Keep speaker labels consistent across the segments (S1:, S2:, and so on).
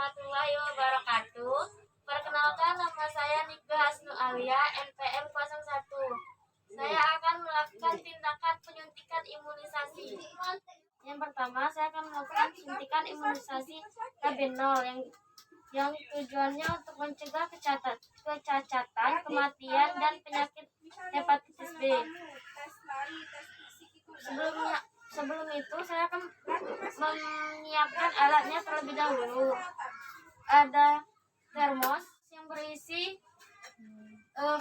S1: warahmatullahi wabarakatuh. Perkenalkan, nama saya Nikbah Hasnu Alia, NPM 01. Saya akan melakukan tindakan penyuntikan imunisasi. Yang pertama, saya akan melakukan suntikan imunisasi KB0 yang tujuannya untuk mencegah kecacatan, kematian, dan penyakit hepatitis B. Sebelum itu saya akan menyiapkan alatnya terlebih dahulu. Ada termos yang berisi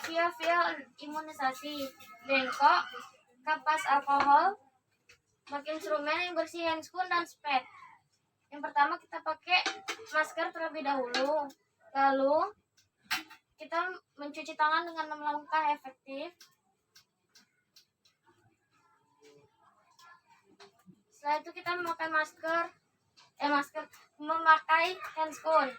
S1: vial imunisasi, bengkok, kapas alkohol, pakai instrumen yang berisi handscoon dan spet. Yang pertama kita pakai masker terlebih dahulu. Lalu kita mencuci tangan dengan 6 langkah efektif. Setelah itu kita memakai memakai handscoon.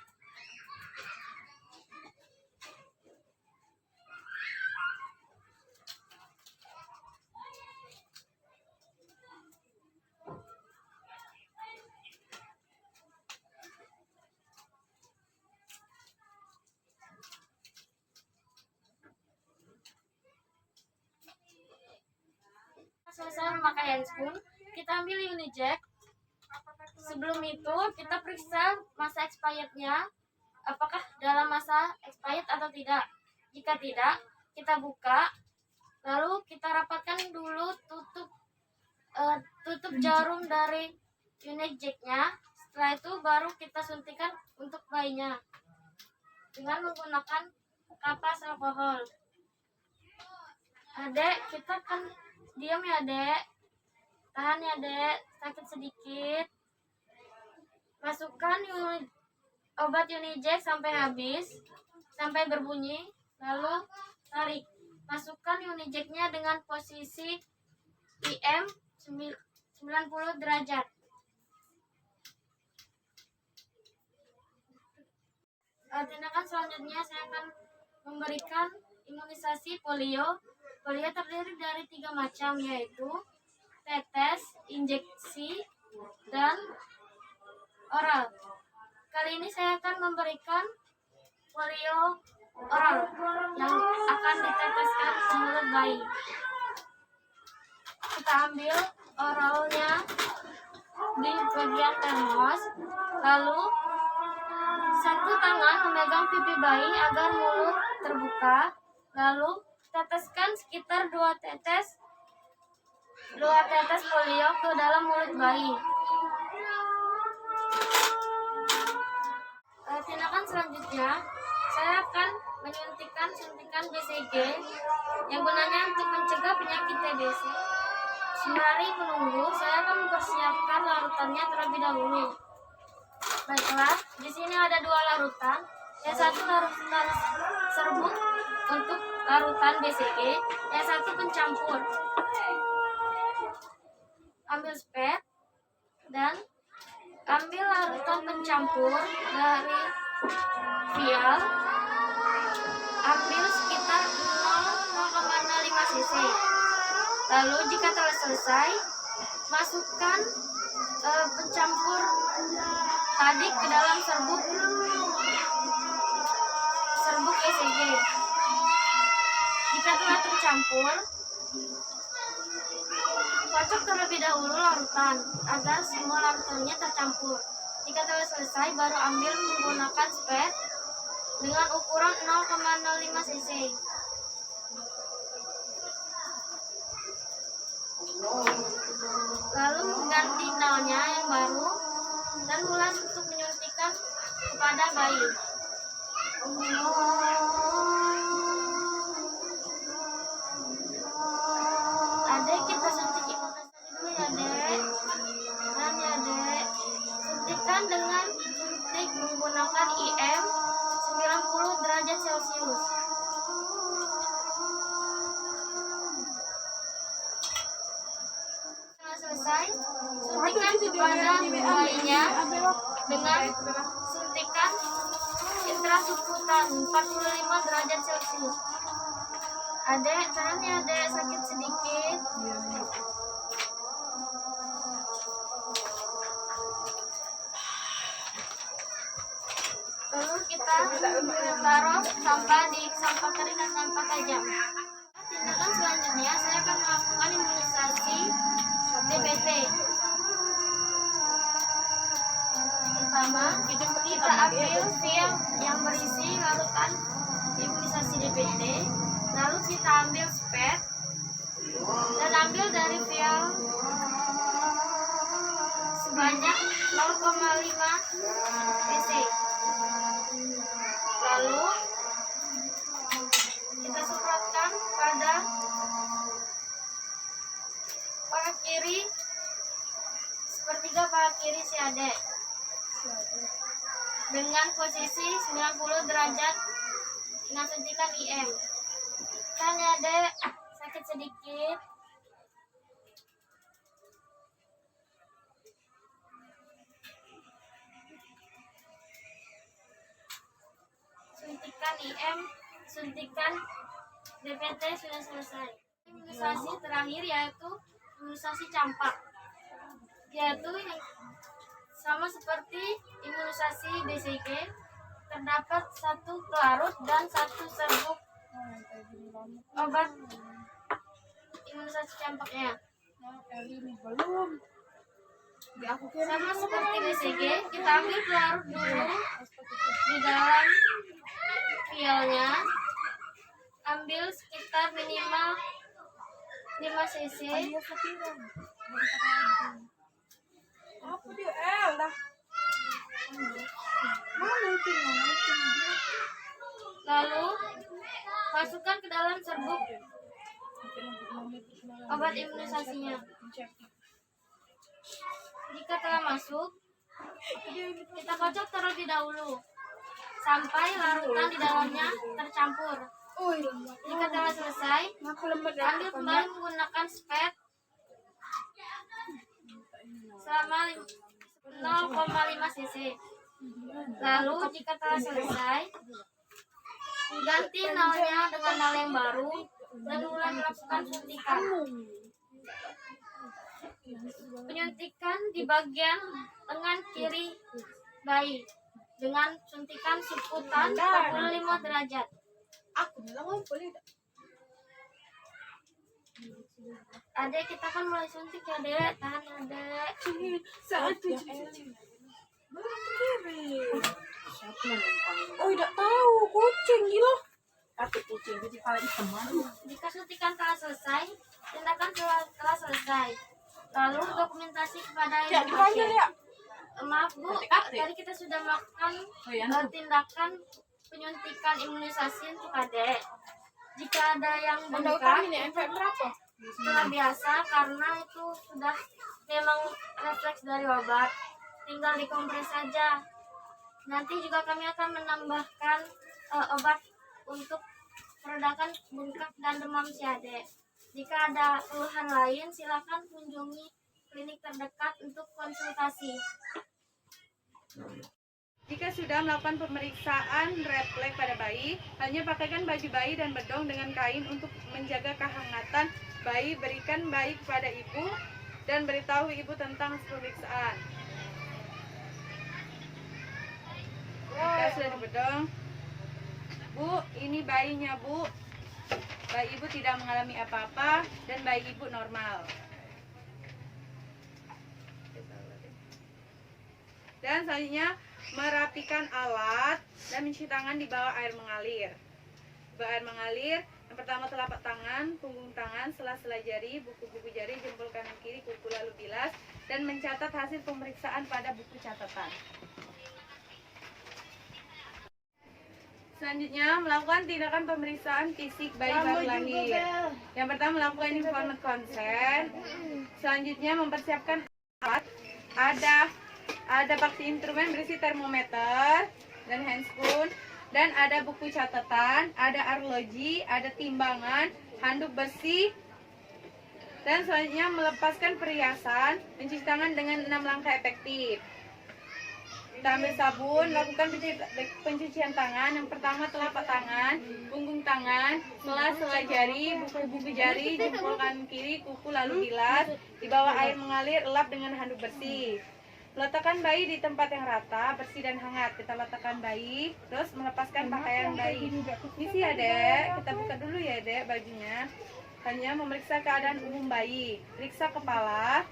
S1: Selesai memakai handscoon, kita ambil Unijack. Sebelum itu kita periksa masa expirednya, apakah dalam masa expired atau tidak. Jika tidak, kita buka, lalu kita rapatkan dulu tutup jarum dari Unijacknya. Setelah itu baru kita suntikan untuk bayinya dengan menggunakan kapas alkohol. Adek, kita kan diam ya, Dek. Tahan ya, Dek. Sakit sedikit. Masukkan obat Unijack sampai habis, sampai berbunyi, lalu tarik. Masukkan Unijacknya dengan posisi IM 90 derajat. Tindakan selanjutnya saya akan memberikan imunisasi polio. Polio terdiri dari 3 macam, yaitu tetes, injeksi, dan oral. Kali ini saya akan memberikan polio oral yang akan diteteskan ke mulut bayi. Kita ambil oralnya di bagian termos, lalu satu tangan memegang pipi bayi agar mulut terbuka, lalu teteskan sekitar 2 tetes polio ke dalam mulut bayi. Tindakan selanjutnya, saya akan menyuntikan suntikan BCG yang gunanya untuk mencegah penyakit TBC. Sembari menunggu, saya akan mempersiapkan larutannya terlebih dahulu. Baiklah, di sini ada 2 larutan. Yang satu larutan serbuk untuk larutan BCG, yang satu pencampur. Ambil spet dan ambil larutan pencampur dari vial. Ambil sekitar 0,05 cc. Lalu jika telah selesai, masukkan pencampur tadi ke dalam serbuk BCG. Jika telah tercampur, kocok terlebih dahulu larutan agar semua larutannya tercampur. Jika telah selesai, baru ambil menggunakan spet dengan ukuran 0,05 cc. Lalu mengganti nalnya yang baru dan mulai untuk menyuntikkan kepada bayi. Adek, kita suntik imunisasi dulu ya, Dek. Dan ya, Dek, suntikan dengan suntik menggunakan IM 90 derajat Celcius. Setelah selesai, suntikan kepada bayinya dengan suntikan intrasubkutan 45 derajat Celcius. Adek, tahan ya, Dek, sakit sedikit. Lalu kita taruh sampah di sampah kering dan sampah tajam. Tindakan selanjutnya saya akan melakukan imunisasi DBT. Pertama, kita ambil vial yang berisi larutan imunisasi DBT, lalu kita ambil spet dan ambil dari vial sebanyak 0,5 cc. Lalu kita semprotkan pada paha kiri, sepertiga paha kiri si adek, dengan posisi 90 derajat dengan suntikan IM. Kan ya adek, sakit sedikit. Suntikan IM, suntikan DBT sudah selesai. Imunisasi terakhir yaitu imunisasi campak, yaitu yang sama seperti imunisasi BCG, terdapat satu pelarut dan satu serbuk obat imunisasi campaknya. Sama seperti BCG, kita ambil pelarut dulu di dalam vialnya, ambil sekitar minimal 5 cc. Lalu masukkan ke dalam serbuk obat imunisasinya. Jika telah masuk, kita kocok terlebih dahulu sampai larutan di dalamnya tercampur. Jika telah selesai, ambil kembali menggunakan spet selama 0,5 cc. Lalu jika telah selesai, ganti nalnya dengan nal yang baru dan mulai melakukan suntikan. Penyuntikan di bagian lengan kiri bayi dengan suntikan siputan 45 derajat. Adek, kita kan mulai suntik ya dek, tahan adek.
S2: Oh, tidak tahu kucing gila. Kata kucing jadi kepala hitam.
S1: Jika suntikan telah selesai, tindakan telah selesai. Lalu dokumentasi kepada ibu pasien. Maaf Bu, tadi kita sudah melakukan tindakan penyuntikan imunisasi untuk adek. Jika ada yang bengkak, setelah biasa karena itu sudah memang refleks dari obat, tinggal dikompres saja. Nanti juga kami akan menambahkan obat untuk meredakan bengkak dan demam si adek. Jika ada keluhan lain, silakan kunjungi klinik terdekat untuk konsultasi.
S3: Jika sudah melakukan pemeriksaan refleks pada bayi, hanya pakaikan baju bayi dan bedong dengan kain untuk menjaga kehangatan bayi. Berikan bayi kepada ibu dan beritahu ibu tentang pemeriksaan. Jika sudah dibedong, Bu, ini bayinya Bu. Bayi ibu tidak mengalami apa-apa dan bayi ibu normal. Dan selanjutnya merapikan alat dan mencuci tangan di bawah air mengalir. Di bawah air mengalir, yang pertama telapak tangan, punggung tangan, sela-sela jari, buku-buku jari, jempol kanan kiri, kuku lalu bilas, dan mencatat hasil pemeriksaan pada buku catatan. Selanjutnya melakukan tindakan pemeriksaan fisik bayi baru lahir. Yang pertama melakukan informed consent. Selanjutnya mempersiapkan alat. Ada paksi instrumen berisi termometer dan handspoon, dan ada buku catatan, ada arloji, ada timbangan, handuk besi, dan selanjutnya melepaskan perhiasan, mencuci tangan dengan 6 langkah efektif. Kita ambil sabun, lakukan pencucian tangan. Yang pertama telapak tangan, punggung tangan, sela-sela jari, buku-buku jari, jempol kanan kiri, kuku lalu bilas. Di bawah air mengalir, elap dengan handuk bersih. Meletakkan bayi di tempat yang rata, bersih dan hangat. Kita letakkan bayi, terus melepaskan pakaian bayi. Misi ya dek, kita buka dulu ya dek bajunya. Hanya memeriksa keadaan umum bayi. Periksa kepala,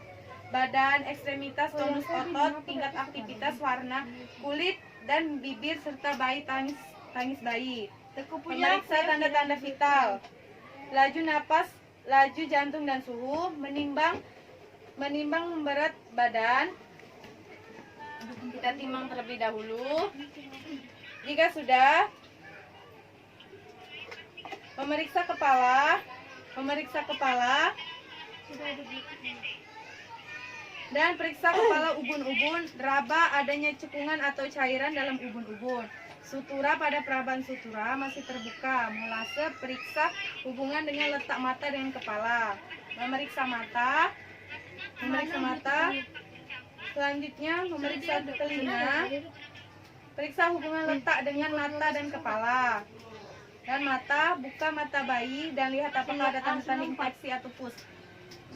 S3: badan, ekstremitas, tonus otot, tingkat aktivitas, warna kulit dan bibir serta bayi tangis bayi. Memeriksa tanda-tanda vital, laju napas, laju jantung dan suhu, menimbang berat badan. Kita timbang terlebih dahulu. Jika sudah, memeriksa kepala dan periksa kepala ubun-ubun, raba adanya cekungan atau cairan dalam ubun-ubun. Sutura pada peraban sutura masih terbuka. Molase, periksa hubungan dengan letak mata dengan kepala. Memeriksa mata. Selanjutnya memeriksa telinga. Periksa hubungan letak dengan mata dan kepala. Dan mata, buka mata bayi dan lihat apakah ada tanda-tanda infeksi atau pus.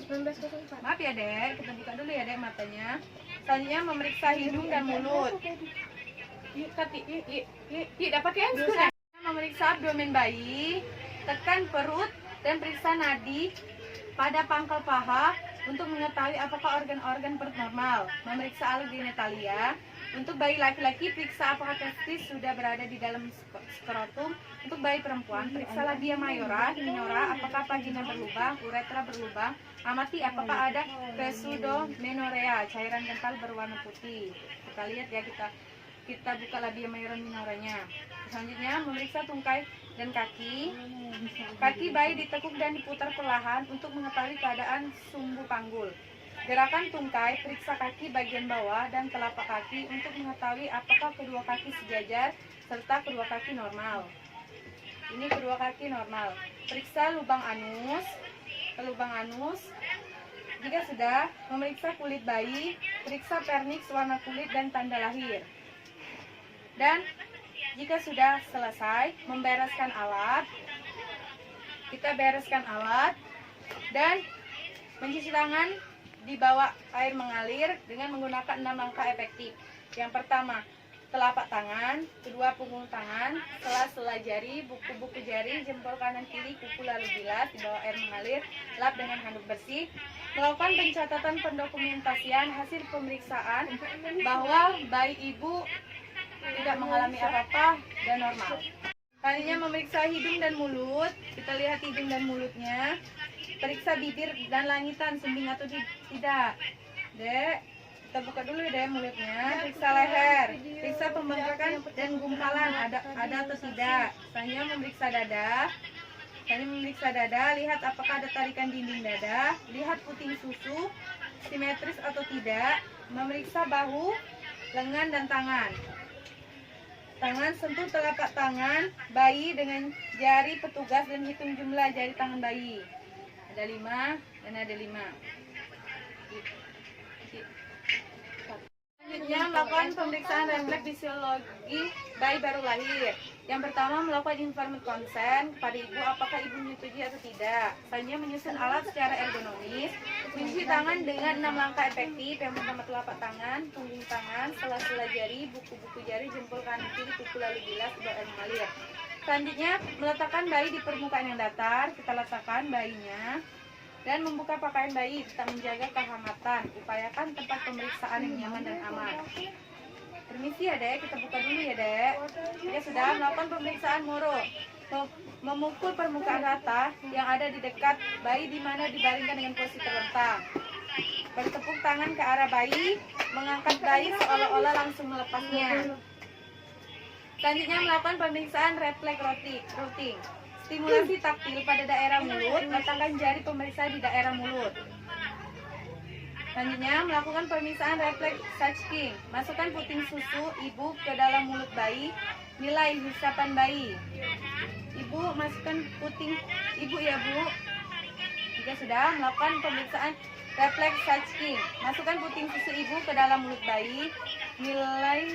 S1: 1904.
S3: Maaf ya dek, kita buka dulu ya dek matanya. Selanjutnya memeriksa hidung dan mulut. Yuk Kati, yuk dapat kan? Memeriksa abdomen bayi, tekan perut dan periksa nadi pada pangkal paha untuk mengetahui apakah organ-organ perut normal. Memeriksa alur genitalia. Untuk bayi laki-laki, periksa apakah testis sudah berada di dalam skrotum. Untuk bayi perempuan, periksa labia mayora, minora, apakah vagina berlubang, uretra berlubang. Amati apakah ada pseudomenorea, cairan kental berwarna putih. Kita lihat ya, kita buka labia mayora minoranya. Selanjutnya memeriksa tungkai dan kaki. Kaki bayi ditekuk dan diputar perlahan untuk mengetahui keadaan sumbu panggul. Gerakan tungkai, periksa kaki bagian bawah dan telapak kaki untuk mengetahui apakah kedua kaki sejajar serta kedua kaki normal. Ini kedua kaki normal. Periksa lubang anus. Jika sudah, memeriksa kulit bayi, periksa vernix warna kulit dan tanda lahir. Dan jika sudah selesai, membereskan alat. Kita bereskan alat dan mencuci tangan di bawah air mengalir dengan menggunakan 6 langkah efektif. Yang pertama, telapak tangan, kedua punggung tangan, sela-sela jari, buku-buku jari, jempol kanan kiri, kuku lalu bilas di bawah air mengalir, lap dengan handuk bersih. Melakukan pencatatan pendokumentasian hasil pemeriksaan bahwa bayi ibu tidak mengalami apa-apa dan normal. Selanjutnya memeriksa hidung dan mulut. Kita lihat hidung dan mulutnya. Periksa bibir dan langitan, sumbing atau tidak. Dek, kita buka dulu ya dek mulutnya. Periksa leher, periksa pembengkakan dan gumpalan ada atau tidak. Selanjutnya memeriksa dada. Lihat apakah ada tarikan dinding dada. Lihat puting susu, simetris atau tidak. Memeriksa bahu, lengan dan tangan. Sentuh telapak tangan bayi dengan jari petugas dan hitung jumlah jari tangan bayi. Ada 5 dan ada 5. Selanjutnya melakukan pemeriksaan refleks fisiologi bayi baru lahir. Yang pertama melakukan informed consent kepada ibu apakah ibu menyetujui atau tidak. Selanjutnya menyusun alat secara ergonomis. Mencuci tangan dengan 6 langkah efektif. Yang pertama telapak tangan, punggung tangan, sela-sela jari, buku-buku jari, jempol kanan kiri, kuku lalu bilas, air mengalir. Selanjutnya meletakkan bayi di permukaan yang datar. Kita letakkan bayinya dan membuka pakaian bayi, tetap menjaga kehangatan. Upayakan tempat pemeriksaan yang nyaman dan aman. Permisi ya dek, kita buka dulu ya dek. Jika sudah melakukan pemeriksaan moro, memukul permukaan rata yang ada di dekat bayi di mana dibaringkan dengan posisi terlentang. Bertepuk tangan ke arah bayi, mengangkat bayi seolah-olah langsung melepasnya. Selanjutnya melakukan pemeriksaan refleks routing. Stimulasi taktil pada daerah mulut, letakkan jari pemeriksa di daerah mulut. Selanjutnya melakukan pemeriksaan refleks sucking. Masukkan puting susu ibu ke dalam mulut bayi, nilai hisapan bayi. Ibu masukkan puting ibu ya bu. Jika sudah melakukan pemeriksaan refleks sucking, masukkan puting susu ibu ke dalam mulut bayi, nilai